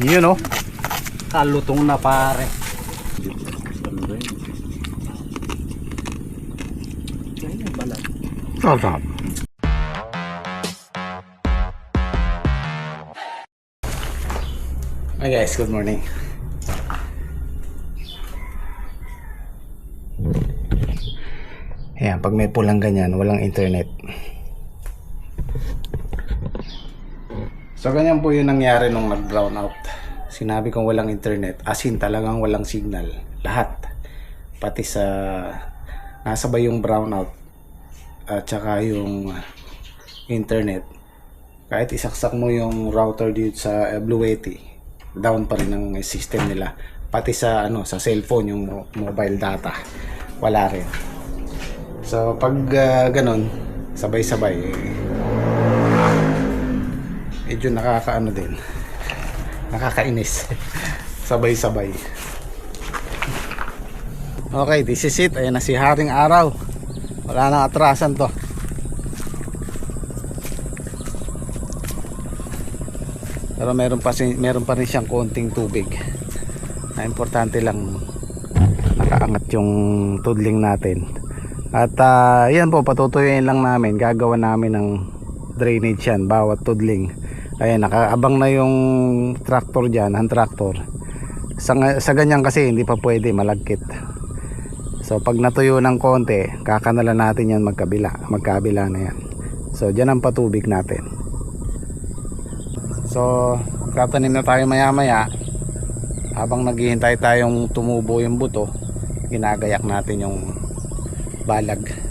Yun oh. Kalutong na pare. Sarap. Hi guys, good morning. Ayan, pag may pulang ganyan, walang internet. So ganyan po yung nangyari nung nag-brown out. Sinabi kong walang internet, as in talagang walang signal. Lahat. Pati sa nasabay yung brownout at saka yung internet. Kahit isaksak mo yung router dito sa Blue Yeti, down pa rin ang system nila. Pati sa sa cellphone, yung mobile data, wala rin. So pag ganun, sabay-sabay medyo nakakaano din, nakakainis. Sabay-sabay. Okay, this is it. Ayan na si Haring Araw. Wala nang atrasan to. Pero meron pa rin siyang konting tubig. Na importante lang nakaangat yung tudling natin. At yan po, patutuyuin lang namin. Gagawa namin ng drainage yan, bawat tudling. Ayan, nakaabang na yung tractor dyan, hand tractor. Sa ganyan kasi hindi pa pwede, malagkit. So pag natuyo ng konti, kakanalan natin yan magkabila na yan. So dyan ang patubig natin. So tatanim na tayo maya maya. Habang naghihintay tayong tumubo yung buto, ginagayak natin yung balag.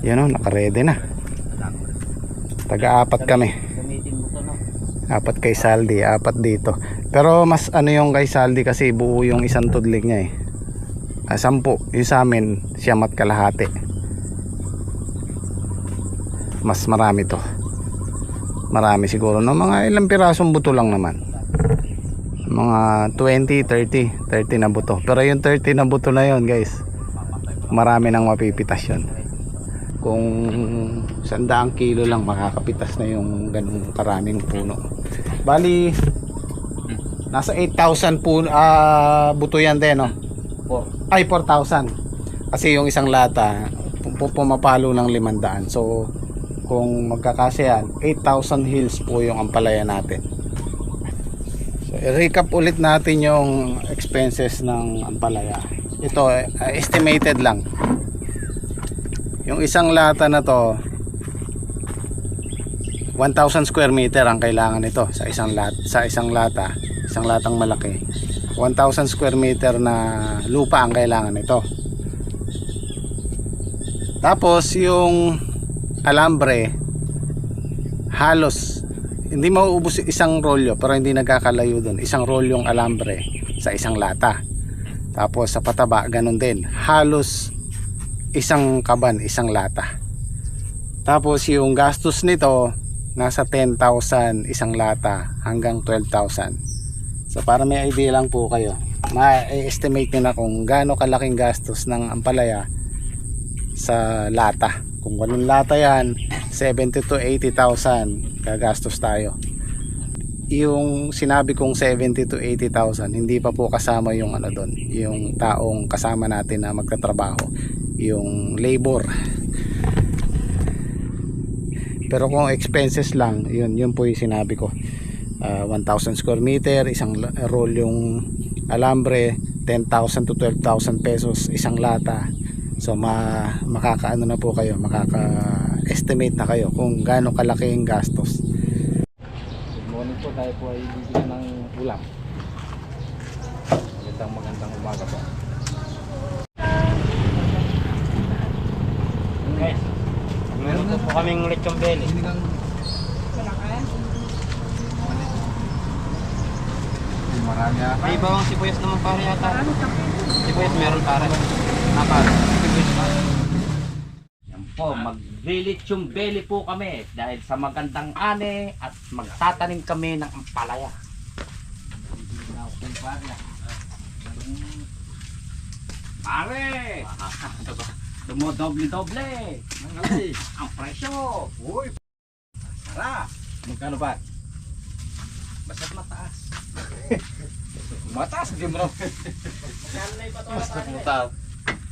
Yan o, nakaredy na. Taga-apat kami. 4 kay Saldi, 4 dito. Pero mas yung kay Saldi kasi buo yung isang tudling niya 10. Yung sa amin, 9 kalahati. Mas marami to. Marami siguro. No, mga ilang pirasong buto lang naman. Mga 20, 30 na buto. Pero yung 30 na buto na yon guys, marami nang mapipitas yun. Kung 100 kilo lang, makakapitas na yung ganung karaming puno. Bali nasa 8,000 puno, buto yan din, no? 4,000 kasi yung isang lata pumapalo ng 500. So kung magkakasya yan, 8,000 hills po yung ampalaya natin. So i-recap ulit natin yung expenses ng ampalaya. Ito estimated lang. Yung isang lata na to, 1,000 square meter ang kailangan nito sa isang lata, isang latang malaki. 1,000 square meter na lupa ang kailangan nito. Tapos yung alambre, halos hindi mauubos isang rolyo, pero hindi nagkakalayo doon. Isang rolyong alambre sa isang lata. Tapos sa pataba, ganun din. Halos isang kaban, isang lata. Tapos yung gastos nito nasa 10,000 isang lata hanggang 12,000. So para may idea lang po kayo, ma-estimate nyo na kung gaano kalaking gastos ng ampalaya sa lata. Kung walong lata yan, 70 to 80,000 gagastos tayo. Yung sinabi kong 70 to 80,000, hindi pa po kasama yung doon, yung taong kasama natin na magtatrabaho, yung labor. Pero kung expenses lang, yun po yung sinabi ko. 1,000 square meter, isang roll yung alambre, 10,000 to 12,000 pesos isang lata. So makakaano na po kayo, makaka-estimate na kayo kung gaano kalaki yung gastos. Good morning po, tayo po ay bibigyan ng ulam. Magandang umaga po. Okay. Meron po kaming lechong belly. Marami ata. May bawang sibuyas naman pare yata. Sibuyas meron pare. Pare. Sibuyas pa. Yan po, mag-lechong belly po kami dahil sa magandang ani at magtatanim kami ng ampalaya. Pare! Dumodoble-doble. Ang presyo. Uy, tara. Magkano ba? Basta't mataas. Mataas, di mo na.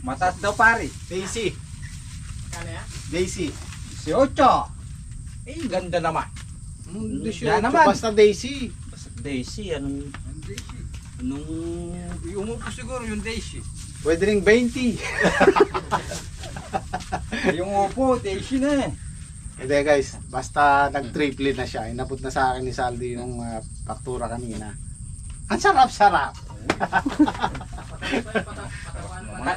Mataas daw pare. Daisy. Kano yan? Daisy. 18. Eh, ganda naman. Yan naman. Basta Daisy. Daisy, anong... Umupo siguro yung Daisy. Pwede rin 20. Yung upo, Daisy na eh. Hindi guys, basta nag-triple na siya. Inabot na sa akin ni Saldi yung faktura kanina. Ang sarap-sarap.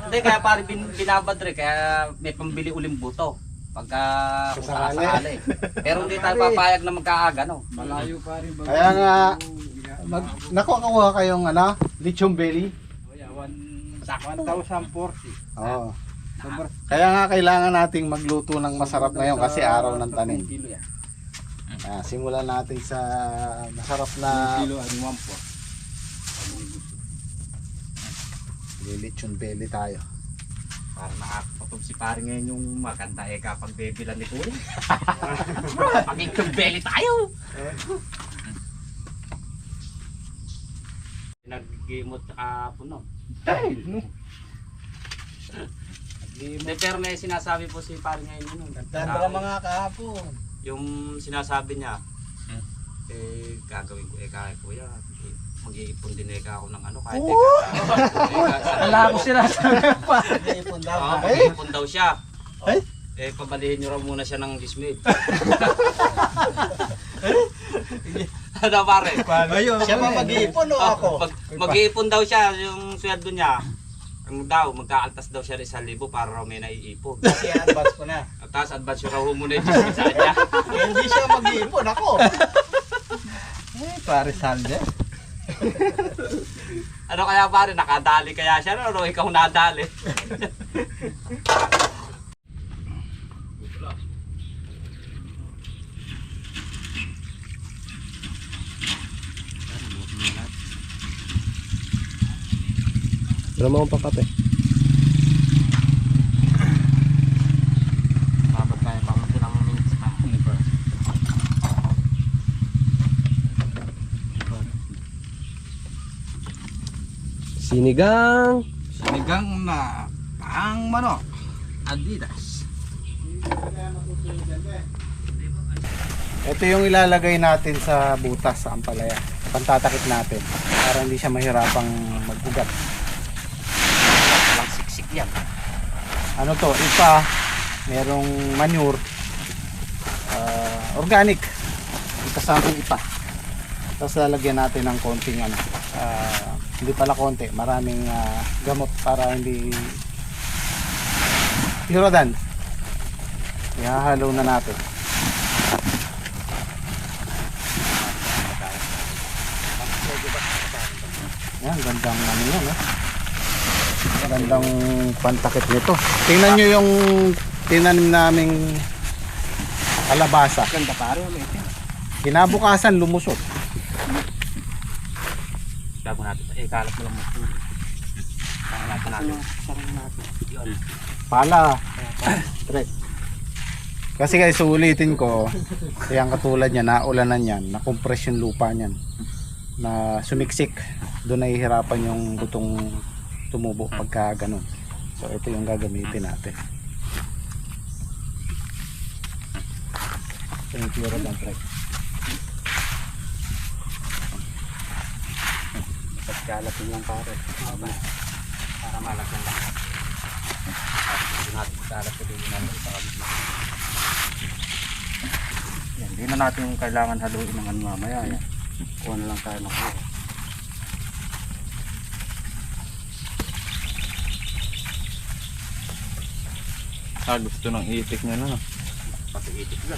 Hindi, kaya pare binabadre, kaya may pambili uling buto. Pagka kung sakali. Pero hindi tayo papayag na magkaaga, no? Malayo pa rin. Kaya nga, nakukuha kayong lechon belly. 1,040. Oo. Kaya nga kailangan nating magluto ng masarap ngayon kasi araw ng tanim. Simulan natin sa masarap na lechon belly tayo. Para nakakapatog si pare ngayon yung maganda kapag bebilan ni Kuya. Pag-lechon belly tayo! Nag-gimot kahapon, no? Hindi, pero may sinasabi po si pare ngayon yun. Ganda ka mga kahapon. Yung sinasabi niya, gagawin ko kaya Kuya. Mag-iipon din ako ng kahit Wala ko sinasabi pa. Mag-iipon daw. Mag-iipon daw siya. Ay? Pabalihin nyo raw muna siya ng dismid. Ano pare? Siya ba mag-iipon o ako? Mag-iipon daw siya, yung sweldo niya. Magkaaltas daw siya 1,000 para raw may naiipon. Kasi advance ko na. At tapos advance raw muna yung dismid sa kanya. Hindi siya mag-iipon ako. Pare salde. Ano kaya pare, nakadali kaya siya, no? Ikaw nadali. Wala mo akong pakape. Dapat tayo pamunti ng minutes pa. Sinigang. Sinigang na pang manok. Adidas. Ito yung ilalagay natin sa butas sa ampalaya. Pantatakip natin para hindi siya mahirapang magbugat. Walang siksik yan. Ano to, ipa, merong manure, organic, kasamang ipa. Tapos lalagyan natin ng konting hindi pala konti, maraming gamot para hindi hiradan. Ihahalo na natin. Yan, gandang yan, gandang pantakip nito. Tingnan nyo yung tinanim naming kalabasa. Ganda pare, Kinabukasan lumusot. Gago natin. Kalat mo lang mo. Sarang natin. Yun. Pala. Tre. Kasi guys, ulitin ko, yung katulad niya, naulanan yan, na-compress yung lupa niyan, na sumiksik. Doon nahihirapan yung butong tumubo pagka ganun. So ito yung gagamitin natin. Ito yung kloro ng pre. Pagkalatin lang pare. Para malagyan lang. Tapos natin kalat ko din natin sa kabila. Yan, hindi na natin kailangan haluin ng mamaya. Yan. Kuha na lang tayo ng kuha. Gusto ng itik niya na. Pati itik lang.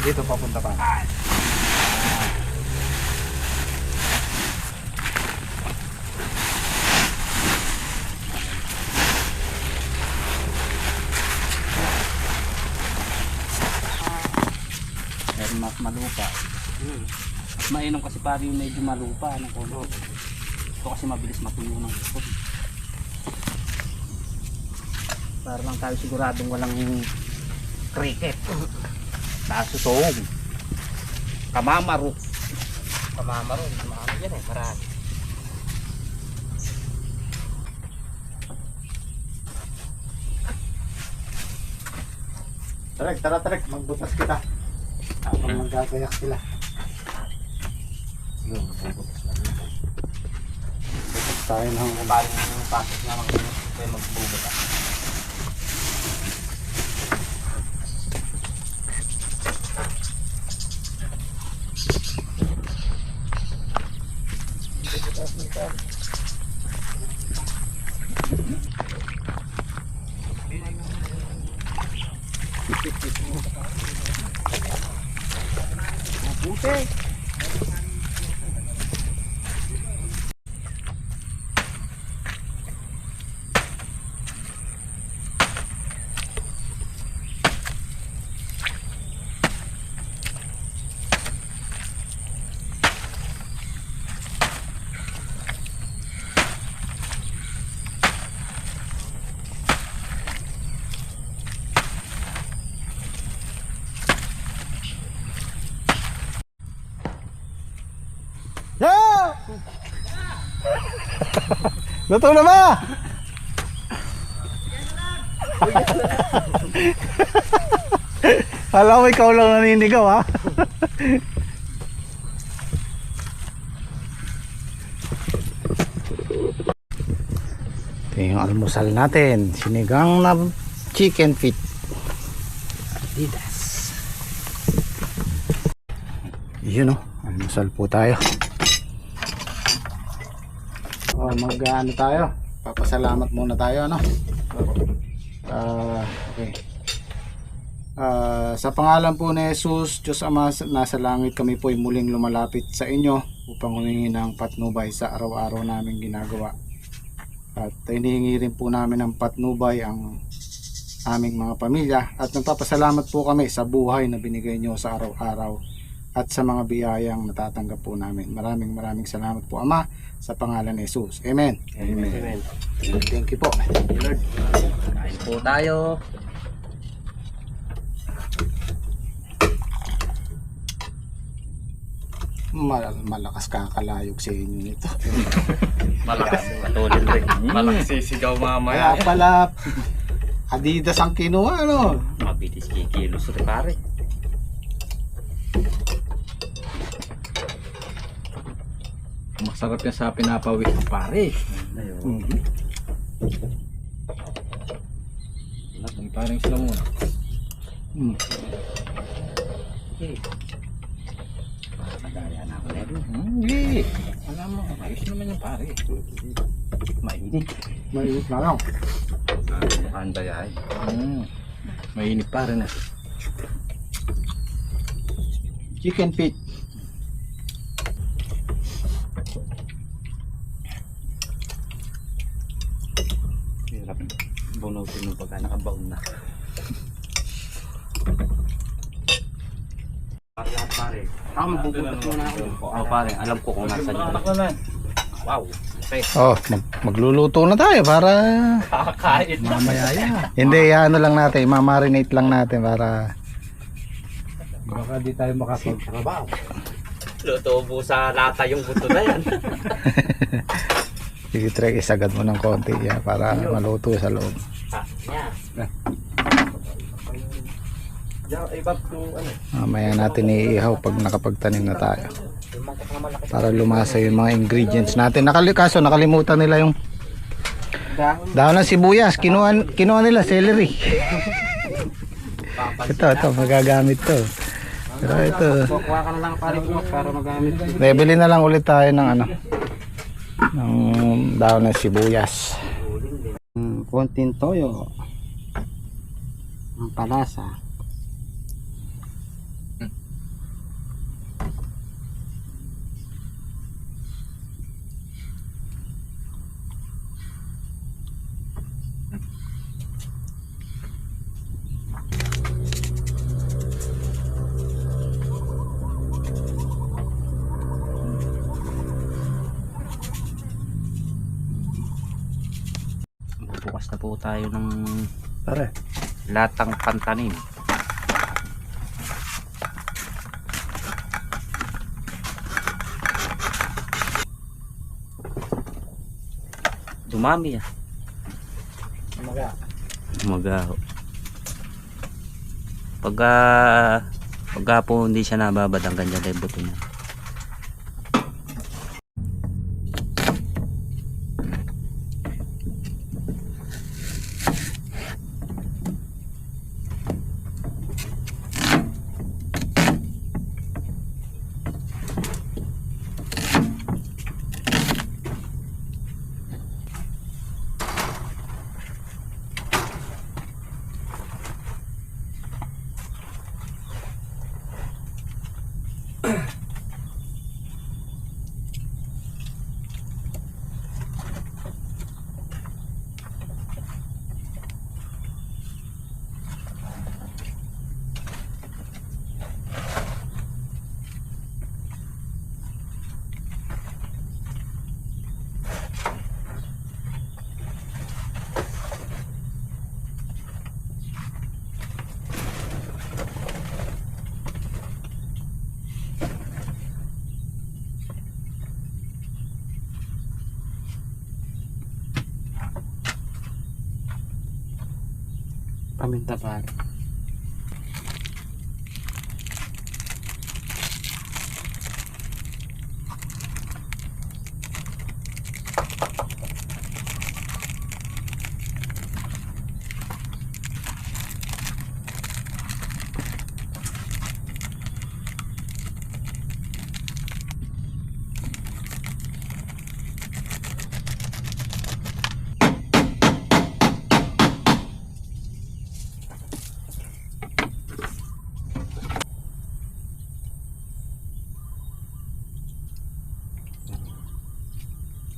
Dito papunta pa. Meron mas malupa. Mas mainom kasi pari yung medyo malupa. Ano ko? Ito kasi mabilis matuyo ng hipon. Para lang tayo siguradong walang cricket. Nasusong. Kamamaro. Kamamaro, marami yan eh, marami. Tara, magbutas kita. Habang magagayak sila. Yun, magbutas lang. Butas tayo ng Paling pasok na magbubuta. Mabuti. Yeah! Luto na ba? Alam mo ikaw lang naninigaw ha. Ito yung almusal natin. Sinigang na chicken feet. Adidas. Yun o. Almusal po tayo. Mag-ano tayo? Papasalamat muna tayo ano? Okay. Sa pangalan po ni Jesus, Diyos Ama nasa langit, kami po ay muling lumalapit sa inyo upang humingi ng patnubay sa araw-araw naming ginagawa. At hinihingi rin po namin ng patnubay ang aming mga pamilya at nagpapasalamat po kami sa buhay na binigay nyo sa araw-araw at sa mga biyayang natatanggap po namin. Maraming salamat po Ama sa pangalan ni Jesus. Amen. Amen. Thank you po. Lord. Kain po tayo. Malakas kakalayog sa inyo nito. Malakas. Matulin rin. Malakas sisigaw mamaya. Kaya pala Adidas ang kinuha no. Mabilis kikilos rin pare. Masarap yan sa pinapawis ng pare. Ayun. Ang parang sila muna. Okay. Madaya na ako nito. Hindi. Alam mo, ayos naman yung pare. Mainit. Mainit na lang. Mukhang dayahay. Mainit pare na. Chicken feet. Hirap. Bunutin mo pagka nakabaon na. Lahat pare. Mabubutas muna ako. Oo pare, alam ko kung nasa dito. Wow. Okay. Oh, magluluto na tayo para Kakain. Mamaya yan. hindi ano lang natin, ma-marinate lang natin para Baka di tayo makapagtrabaho. Luto sa lata yung buto na yan. sige try isagad mo ng konti ya para maluto sa loob. Mamaya natin iihaw pag nakapagtanim na tayo. Para lumasa yung mga ingredients natin. Kaso nakalimutan nila yung dahon ng sibuyas. Kinuha nila celery. ito magagamit to. Pero ito Kukuha ka na lang pare para magamit. bibili na lang ulit tayo ng ng dahon ng sibuyas. Konting toyo. Ang palasa. tayo ng Pare. latang pantanim. Dumami ah. Umaga. Pagka po hindi siya nababad ang ganyan na yung buto niya. Paminta pare.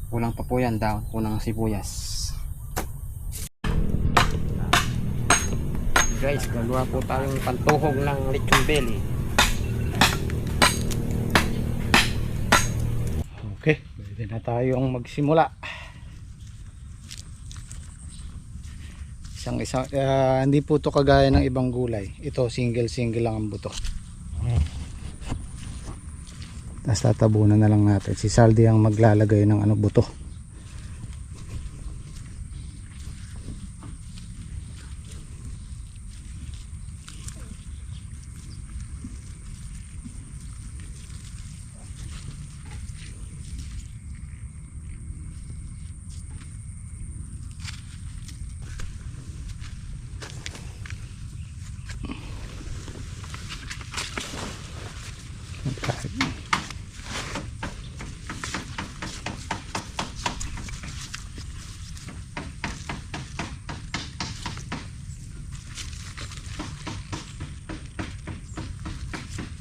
Kulang pa po yan daw, kulang ang sibuyas. Guys, gagawa po tayong pantuhog ng lechon belly. Okay, pwede na tayong magsimula. Hindi po to kagaya ng ibang gulay. Ito single lang ang buto. Tapos tatabunan na lang natin. Si Saldi ang maglalagay ng buto.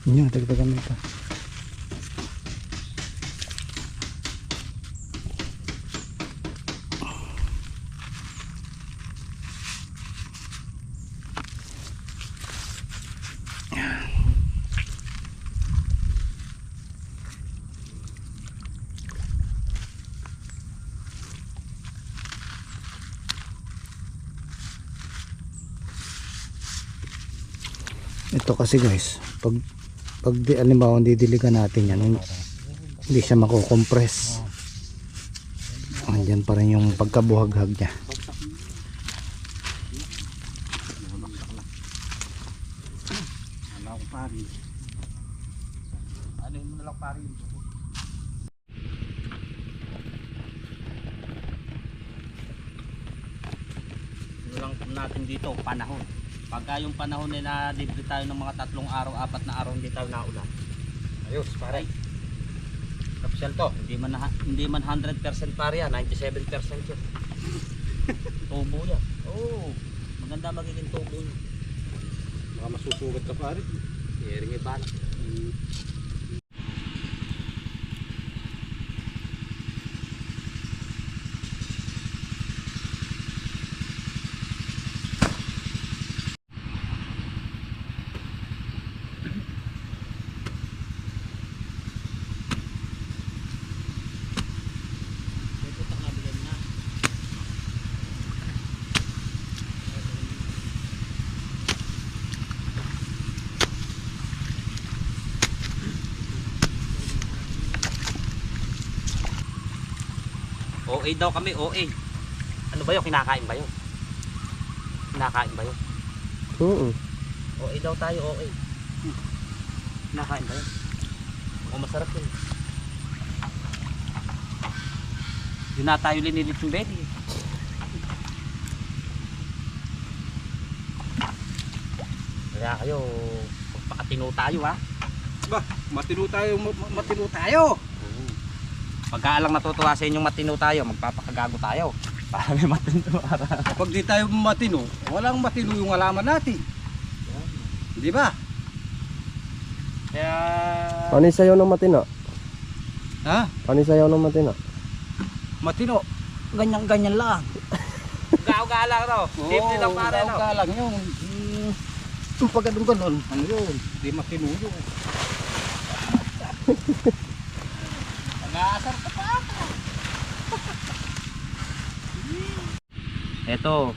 Yun, dagdagan mo pa. Ito kasi guys, pag alimbawa didiligan natin yan, hindi siya makukompress. Andyan pa rin yung pagkabuhaghag niya. Ano mo na lang pare yun. Ano lang natin dito, panahon. Pagka yung panahon ay na-libre tayo ng mga 3 araw, 4 na araw hindi tayo naulan. Ayos, pare. Kapsel to. Hindi man 100% pare yan, 97% yun. Tubo yan. Oo, maganda magiging tubo niya. Baka masusugat ka pare. Hearing ay balak. OA daw kami, OA. Ano ba yun? Kinakain ba yun? Kinakain ba yun? Oo. OA daw tayo, OA. Kinakain ba yun? O masarap yun. Yun na tayo linilit yung belly. Kaya kayo, magpakatino tayo ha. Ba, matino tayo, matino tayo. Pagka lang natutuwa sa inyong matino tayo, magpapakagago tayo. Para may matino. Pag di tayo matino, walang matino yung alaman natin. Di ba? Kaya... Ano yung sayaw ng matina? Ha? Ano yung sayaw ng matina? Matino. Ganyan-ganyan lang. Gao-gala raw. Simple lang pare no. Oo, lang yun. Yung pag ganun, ano yun? Di matino yun. Nag-aasar ka pa. Ito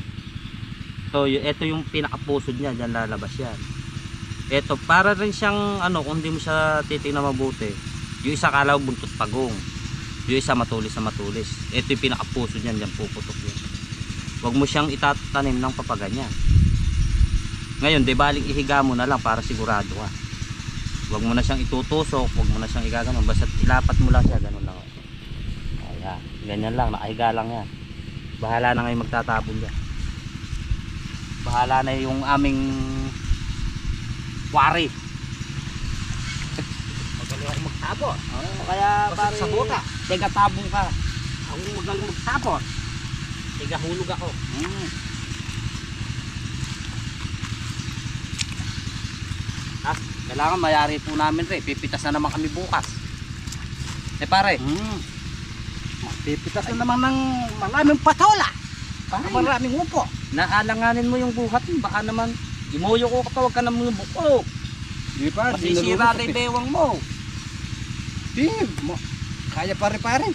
yung pinakapusod niya, diyan lalabas yan. Ito para rin siyang ano, kung hindi mo siya titingnan mabuti. Yung isa kalaw buntot pagong. Yung isa matulis na matulis. Ito yung pinakapusod niyan, diyan puputok yan. Huwag mo siyang itatanim ng papaganyan. Ngayon, di baling ihiga mo na lang para sigurado ka. Huwag mo na siyang itutusok, huwag mo na siyang igaganon. Basta ilapat mo lang siya, ganun lang. Ayan, ganyan lang, nakahiga lang yan. Bahala na ngayon magtatapon dyan. Bahala na yung aming wari. Magaling ako magtapon. Kaya pare, sa buta. tiga tabong ka. Ako magaling magtapon. Tiga hulog ako. Kailangan mayari po namin rin. Pipitas na naman kami bukas. Pare. Pipitas na naman ng maraming patola. Maraming upo. Naalanganin mo yung buhat mo. Baka naman, imuyo ko ka, huwag ka naman yung buko. Di ba? Masisira na yung bewang mo. Di, kaya pare-pare.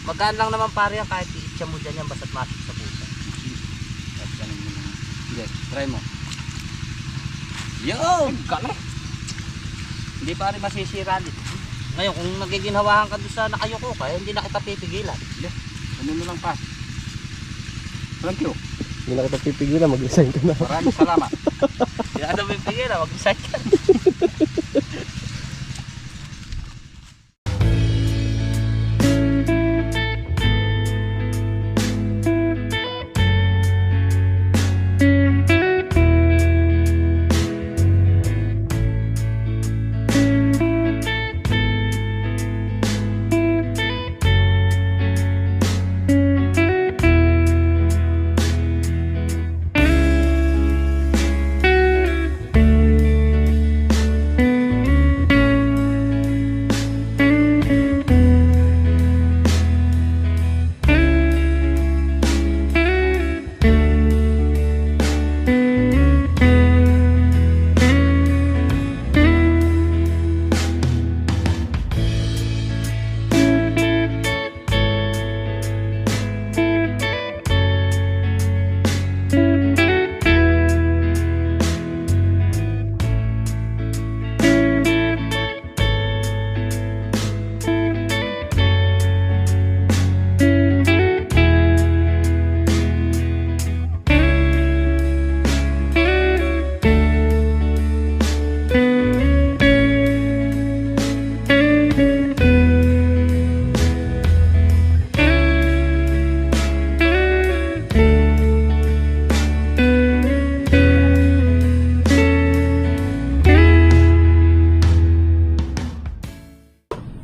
Magaan lang naman pare yan, kahit i-itcha mo dyan yan, basta't masok sa buka. Hindi, try mo. Yo! Galing! Hindi pare masisira dito. Ngayon, kung nagiginhawahan ka doon sa nakayuko ka, hindi na kita pipigilan. Ano mo lang pa? Thank you. Hindi na kita pipigilan, mag-resign ka na. Maraming salamat. Hindi na kita pipigilan, mag-decide ka.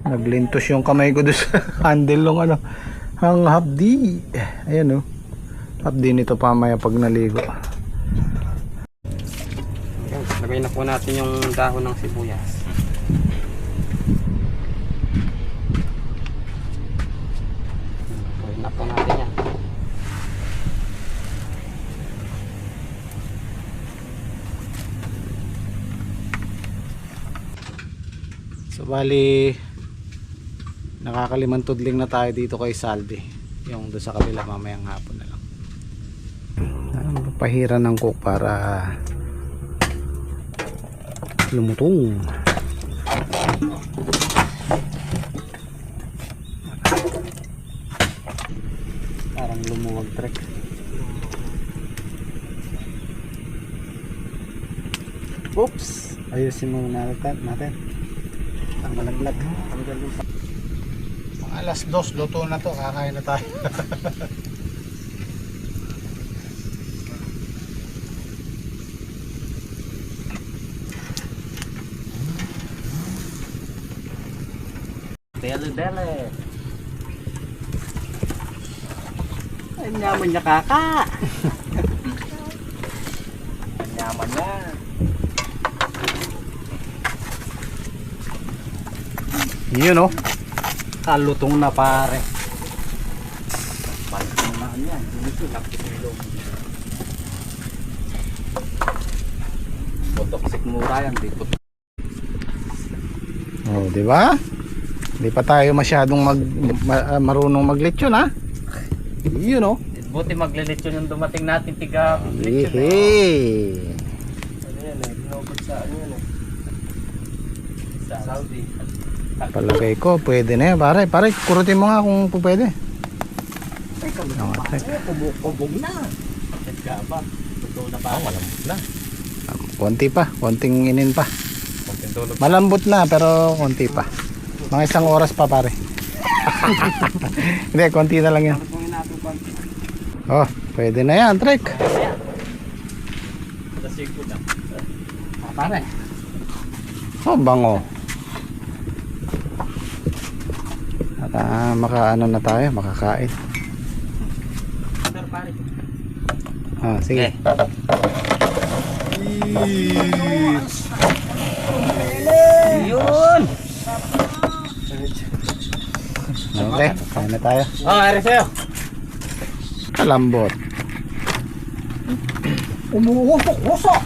Naglintos yung kamay ko doon sa handle ng ano, ang hapdi. Ayan oh. Hapdi nito pamaya pag naligo. Lagay na po natin yung dahon ng sibuyas. Lagay na po natin yan. So bali nakakalimang tudling na tayo dito kay Saldi. Yung doon sa kabila mamayang hapon na lang. Pahiran ng cook para lumutong. Trek. Oops! Ayusin mo muna natin. Ang malaglag. Mga alas 2, luto na to. Kakain na tayo. Dele. Ang yaman niya kaka. Ang yaman niya. Yun oh. Kalutong na pare. Balik mo na yan. Dito nakikilong. Botoxic mura yan dito. Oh, di ba? Hindi pa tayo masyadong marunong maglechon ha. Yun oh. Buti maglilitsyon yung dumating natin tiga litsyon. Hehe. Ano yan eh, binobot sa ano yan eh. Sa Saudi. Palagay ko, pwede na yan. Pare, kurutin mo nga kung pwede. Kubog na. Teka ba? Totoo na pa. Malambot na. Konti pa, konting inin pa. Konting tulog. Malambot na pero konti pa. Mga 1 oras pa pare. Hindi, konti na lang yan. Oh, pwede na yan, Trek. Lasiko na. Pare. Oh, bango. At makaano na tayo, makakain. Sir, pare. Ah, sige. Yun! Okay, kain na tayo. Ari sa'yo. Kalambot. Umuusok-usok.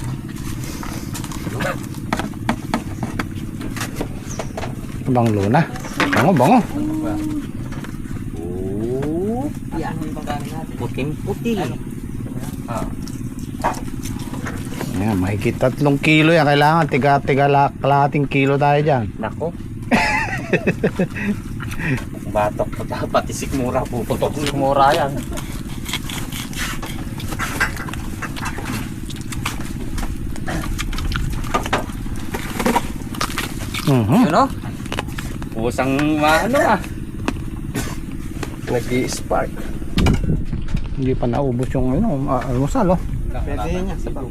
Bang luna. Bango. Yan yung magkano natin. Puting-puti. Ayan, mahigit 3 kilo yan. Kailangan kalahating kilo tayo dyan. Nako. Batok po dapat isikmura po. Putok sikmura yan. Yun o. Pusang ano ah. Nag-i-spark. Hindi pa naubos yung almusal oh. Pwede niya sa bang.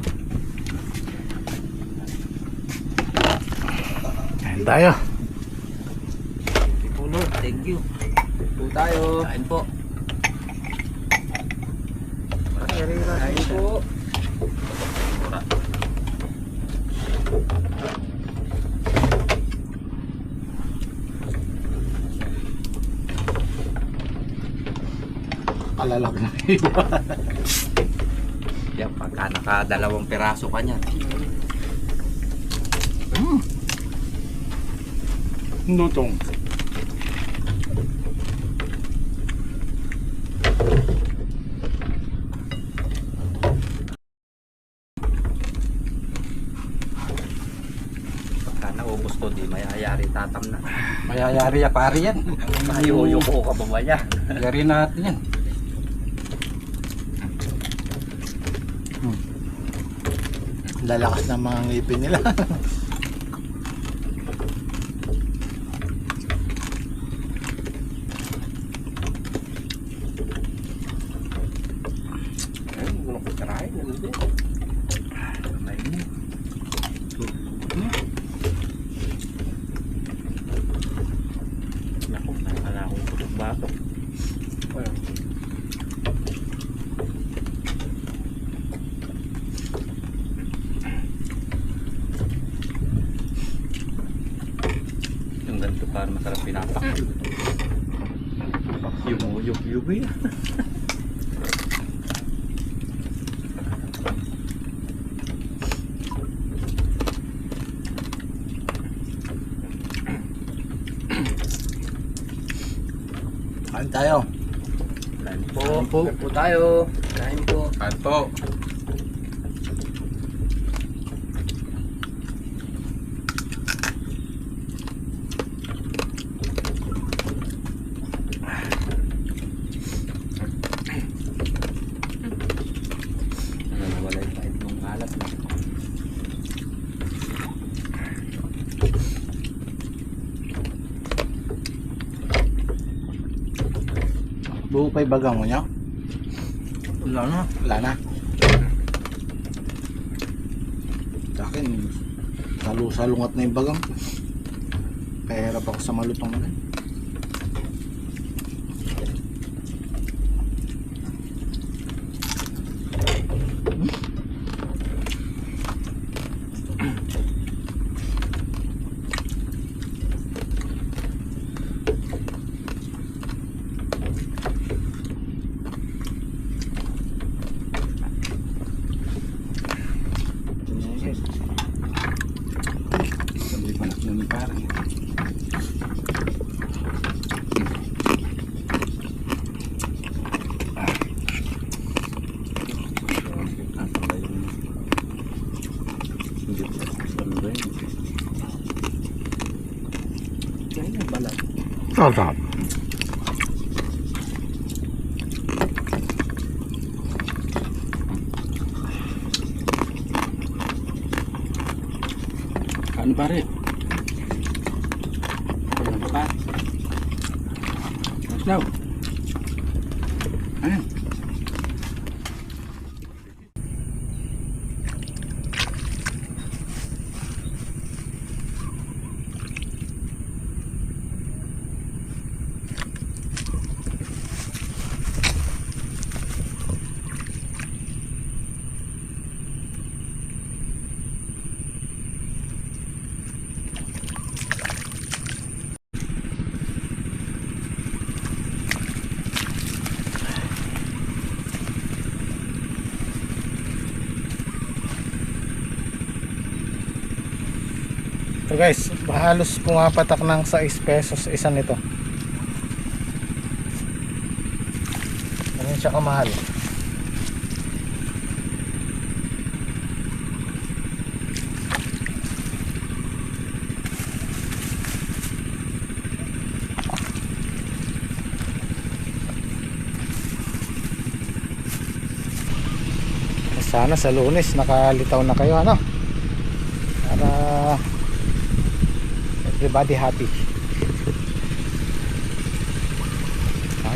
Kain tayo. Puno, thank you. Po tayo. Kain po. Kain po. Alalak na iba. Yan, pagka naka 2 piraso ka niyan. Lutong. Pagka naubos ko, di mayayari tatam na. Mayayari ya pare yan. Mayuyo ko ka babaya. Yari natin yan. Lalakas ng mga ngipin nila. Ayun, gulo ko tarahin. Ano din? Naku, nakala akong putok batok. Yung ganito para masarap pinapak. Yung uyog-uyog yun. Kain tayo. Kain po. Kain po tayo. Kain po. Kain po. ba yung bagang mo nyo? Wala na. Wala na. Sa akin, salungat na yung bagang ko. Kaya hirap ako sa malutong na rin. Sabi pa na ni parang. Sarap. Ano pare? Ano pa? Mas daw. Ano? So guys, halos pumapatak ng 6 pesos isa nito. Ganyan siya kamahal. Sana sa Lunes nakalitaw na kayo, ano? Para everybody happy.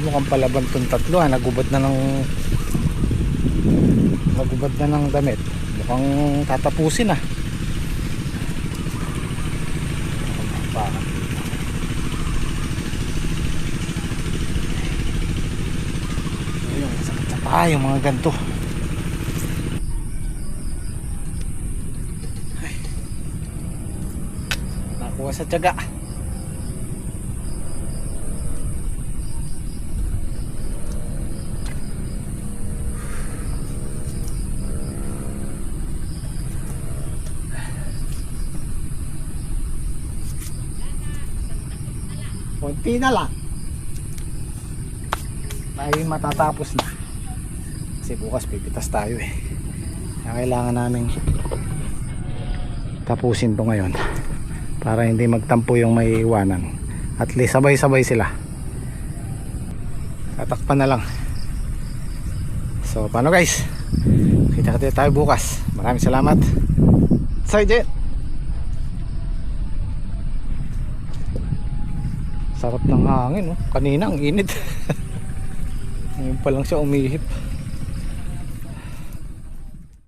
Mukhang palaban tong tatlo, nagubad na ng damit. Mukhang tatapusin na. Ayun, sakit sa paa yung mga ganito. Nakuha sa tiyaga. Konti na lang. Tayo matatapos na. Kasi bukas pipitas tayo eh. Kaya kailangan naming tapusin to ngayon para hindi magtampo yung may iwanan. At least sabay-sabay sila. Tatakpan na lang. So paano guys? Kita-kita tayo bukas. Maraming salamat. Say sarap ng hangin, oh. Kanina ang init. Ngayon pa lang siya umihip.